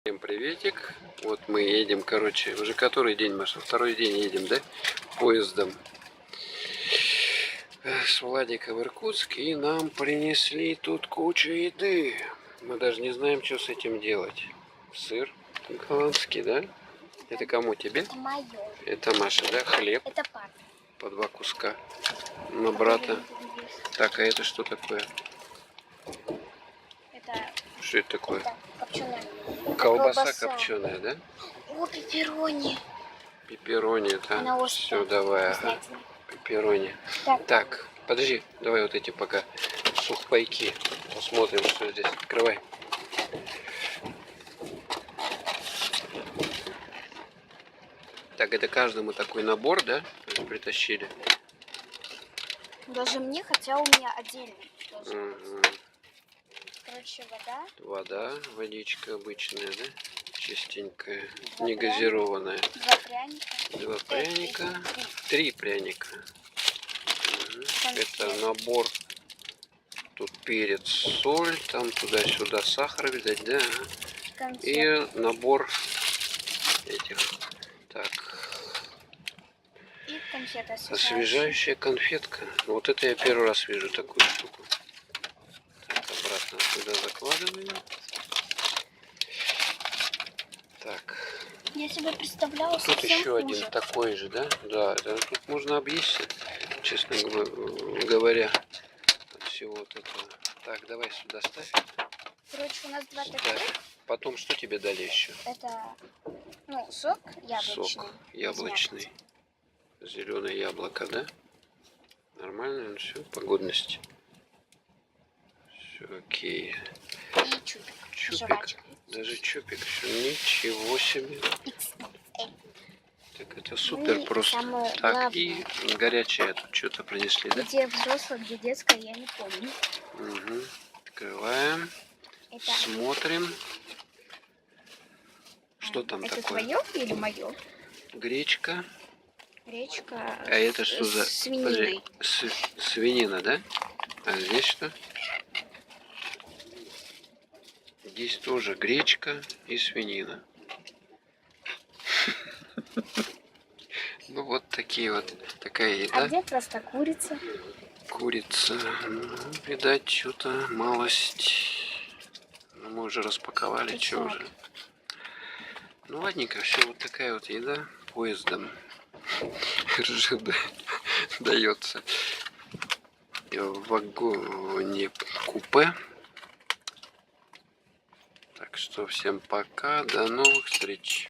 Всем приветик. Вот мы едем, короче, уже который день, Маша? Второй день едем, да? Поездом с Владика в Иркутск. И нам принесли тут кучу еды. Мы даже не знаем, что с этим делать. Сыр голландский, да? Это кому, тебе? Это мое. Это Маша, да? Хлеб. Это папа. По 2 куска. На брата. Так, а это что такое? Что это такое? Это копченая. Колбаса копченая, да? О, пепперони. Пепперони, да? Все, давай. Ага. Пепперони. Так, подожди, давай вот эти пока сухпайки. Посмотрим, что здесь. Открывай. Так, это каждому такой набор, да? Притащили. Даже мне, хотя у меня отдельный. Угу. Короче, вода. Вода, водичка обычная, да? Чистенькая, не газированная. 2 пряника. 2 пряника. 3 пряника. Угу. Это набор. Тут перец, соль, там туда-сюда сахар, видать, да? Конфеты. И набор этих. Так. И конфета освежающая конфетка. Вот это я первый раз вижу такую штуку. Так, обратно сюда закладываем. Так. Я себе представляла тут еще хуже. один такой же, да? Да, тут можно объесться, честно говоря, от всего вот этого. Так, давай сюда ставь. Короче, у нас 2 таких. Потом что тебе дали еще? Это, сок яблочный. Сок яблочный. Зеленое яблоко, да? Нормально, ну все, по годности. Все окей. И чупик. Жвачка. Даже чупик. Ничего себе. Так это супер просто. Так, главное. И горячее тут что-то принесли, да? Где взрослое, где детское, я не помню. Угу. Открываем. Это... Смотрим. Что там это такое? Это твое или мое? Гречка. Гречка. А это что за... Свининой. Свинина, да? А здесь что? Здесь тоже гречка и свинина. Ну вот такие вот, такая еда. А где просто курица? Курица. Ну, видать, что-то малость. Но мы уже распаковали, что уже. Ну ладненько, все, вот такая вот еда поездом РЖД дается в вагоне купе. Так что всем пока, до новых встреч.